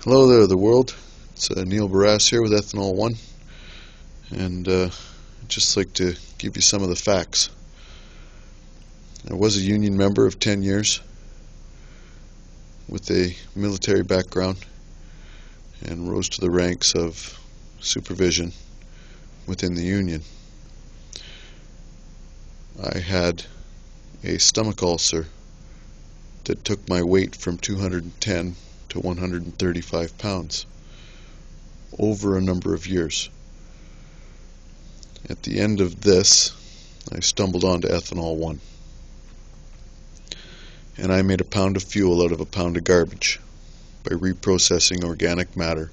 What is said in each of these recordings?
Hello there, the world. It's Neil Barras here with ethanol1, and I'd just like to give you some of the facts. I was a union member of 10 years with a military background and rose to the ranks of supervision within the union. I had a stomach ulcer that took my weight from 210 to 135 pounds over a number of years. At the end of this, I stumbled onto ethanol1, and I made a pound of fuel out of a pound of garbage by reprocessing organic matter,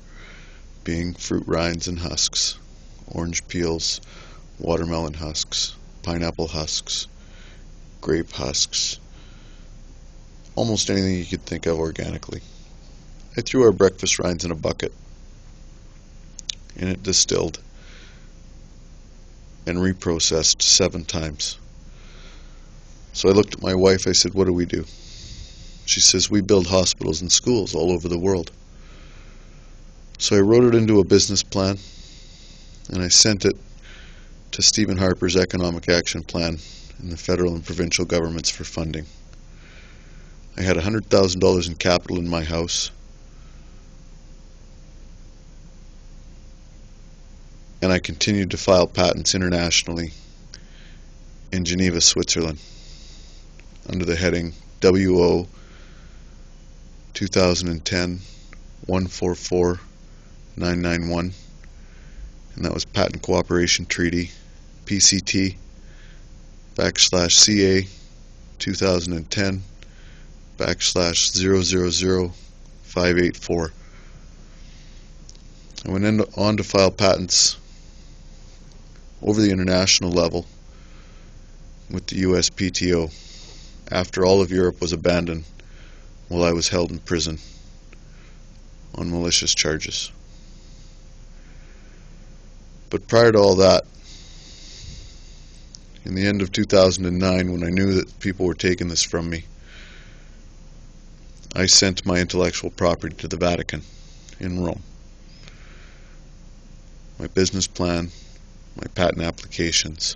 being fruit rinds and husks, orange peels, watermelon husks, pineapple husks, grape husks, almost anything you could think of organically. I threw our breakfast rinds in a bucket, and it distilled and reprocessed 7 times. So I looked at my wife, I said, "What do we do?" She says, "We build hospitals and schools all over the world." So I wrote it into a business plan, and I sent it to Stephen Harper's Economic Action Plan and the federal and provincial governments for funding. I had $100,000 in capital in my house, and I continued to file patents internationally in Geneva, Switzerland, under the heading WO 2010 144991, and that was Patent Cooperation Treaty PCT /CA 2010 /000584. I went on to file patents over the international level with the USPTO after all of Europe was abandoned while I was held in prison on malicious charges. But prior to all that, in the end of 2009, when I knew that people were taking this from me, I sent my intellectual property to the Vatican in Rome. My business plan, my patent applications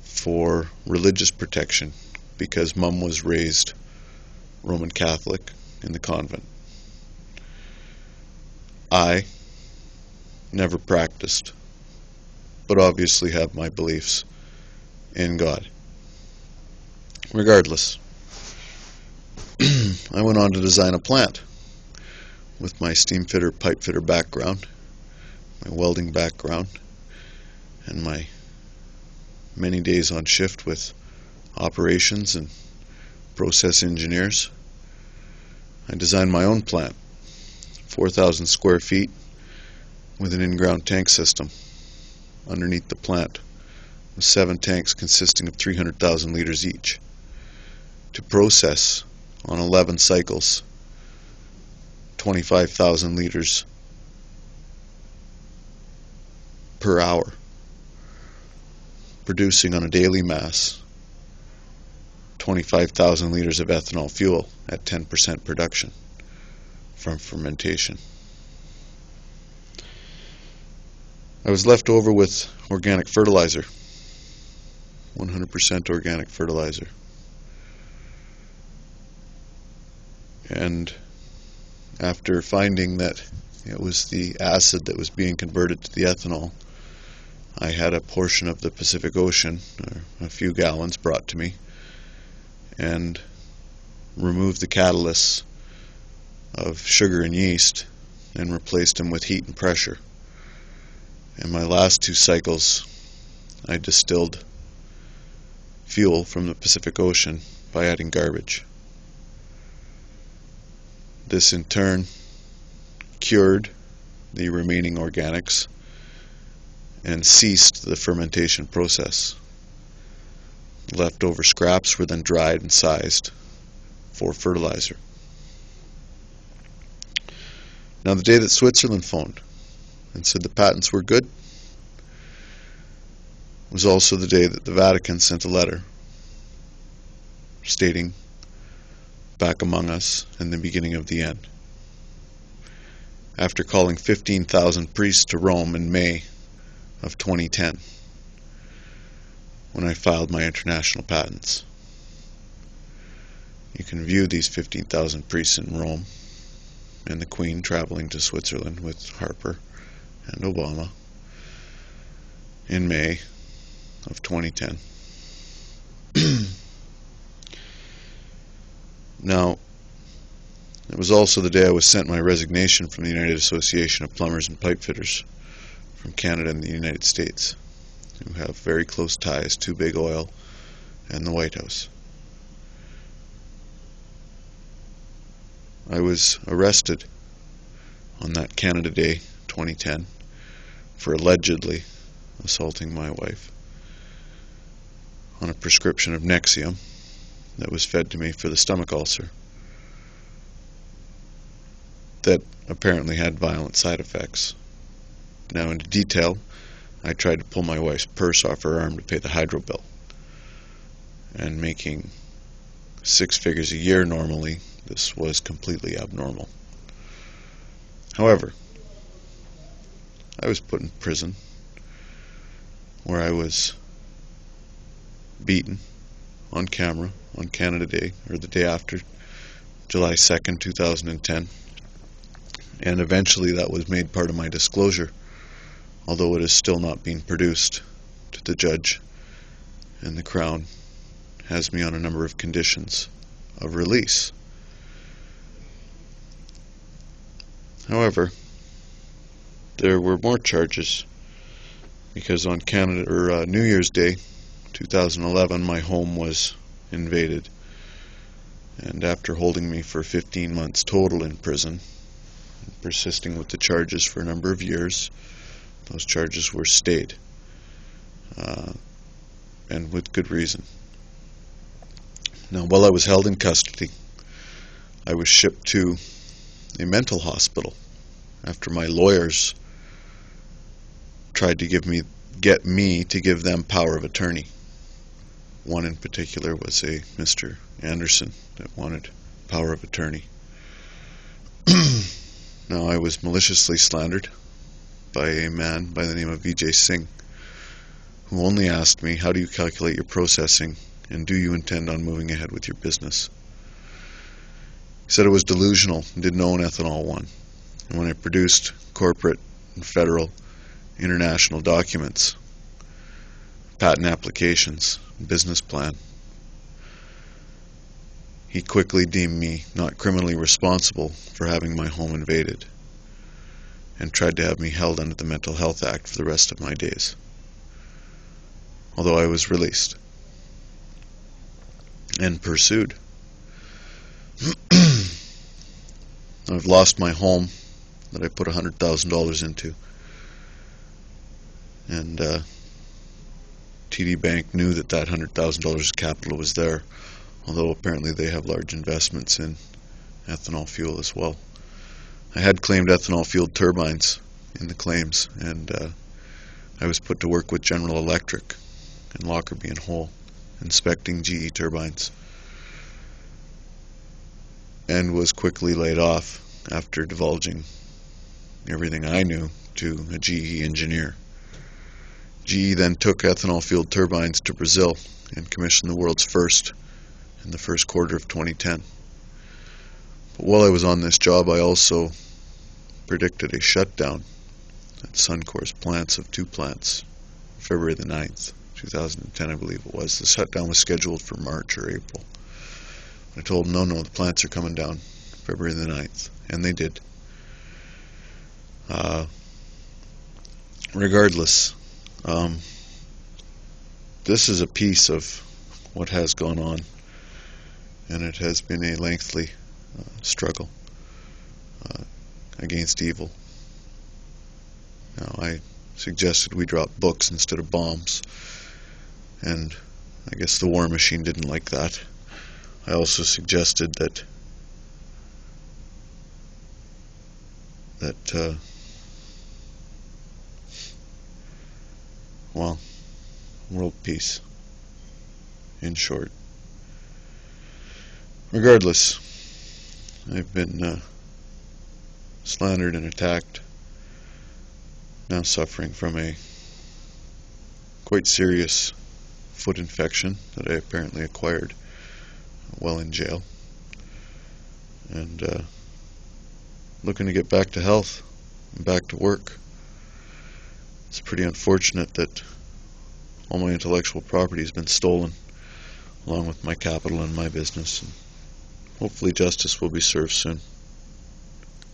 for religious protection, because Mum was raised Roman Catholic in the convent. I never practiced, but obviously have my beliefs in God. Regardless, I went on to design a plant with my steam fitter, pipe fitter background, my welding background, and my many days on shift with operations and process engineers. I designed my own plant, 4,000 square feet, with an in-ground tank system underneath the plant, with 7 tanks consisting of 300,000 liters each, to process on 11 cycles 25,000 liters per hour, producing on a daily mass 25,000 liters of ethanol fuel at 10% production from fermentation. I was left over with organic fertilizer, 100% organic fertilizer. And after finding that it was the acid that was being converted to the ethanol, I had a portion of the Pacific Ocean, or a few gallons, brought to me, and removed the catalysts of sugar and yeast and replaced them with heat and pressure. In my last 2 cycles, I distilled fuel from the Pacific Ocean by adding garbage. This in turn cured the remaining organics and ceased the fermentation process. Leftover scraps were then dried and sized for fertilizer. Now, the day that Switzerland phoned and said the patents were good was also the day that the Vatican sent a letter stating back among us and the beginning of the end. after calling 15,000 priests to Rome in May of 2010, when I filed my international patents. You can view these 15,000 priests in Rome and the Queen traveling to Switzerland with Harper and Obama in May of 2010. Now, it was also the day I was sent my resignation from the United Association of Plumbers and Pipefitters from Canada and the United States, who have very close ties to Big Oil and the White House. I was arrested on that Canada Day 2010 for allegedly assaulting my wife on a prescription of Nexium that was fed to me for the stomach ulcer that apparently had violent side effects. Now, into detail, I tried to pull my wife's purse off her arm to pay the hydro bill, and making 6 figures a year normally, this was completely abnormal. However, I was put in prison where I was beaten on camera on Canada Day, or the day after, July 2nd, 2010, and eventually that was made part of my disclosure, although it is still not being produced to the judge, and the Crown has me on a number of conditions of release. However, there were more charges, because on New Year's Day 2011 my home was invaded, and after holding me for 15 months total in prison, persisting with the charges for a number of years, those charges were stayed, and with good reason. Now, while I was held in custody, I was shipped to a mental hospital after my lawyers tried to get me to give them power of attorney. One in particular was a Mr. Anderson that wanted power of attorney. Now, I was maliciously slandered by a man by the name of Vijay Singh, who only asked me, how do you calculate your processing, and do you intend on moving ahead with your business? He said it was delusional and didn't own ethanol1. And when I produced corporate and federal international documents, patent applications, business plan, he quickly deemed me not criminally responsible for having my home invaded, and tried to have me held under the Mental Health Act for the rest of my days, although I was released and pursued. I've lost my home that I put $100,000 into, and TD Bank knew that $100,000 of capital was there, although apparently they have large investments in ethanol fuel as well. I had claimed ethanol-fueled turbines in the claims, and I was put to work with General Electric in Lockerbie and Hull, inspecting GE turbines, and was quickly laid off after divulging everything I knew to a GE engineer. GE then took ethanol-fueled turbines to Brazil and commissioned the world's first in the first quarter of 2010. But while I was on this job, I also predicted a shutdown at Suncor's plants of 2 plants, February the 9th, 2010, I believe it was. The shutdown was scheduled for March or April. I told them, no, the plants are coming down February the 9th, and they did. Regardless, this is a piece of what has gone on, and it has been a lengthy struggle against evil. Now, I suggested we drop books instead of bombs, and I guess the war machine didn't like that. I also suggested that world peace, in short. Regardless, I've been slandered and attacked, now suffering from a quite serious foot infection that I apparently acquired while in jail, and looking to get back to health and back to work. It's pretty unfortunate that all my intellectual property has been stolen, along with my capital and my business, and hopefully justice will be served soon.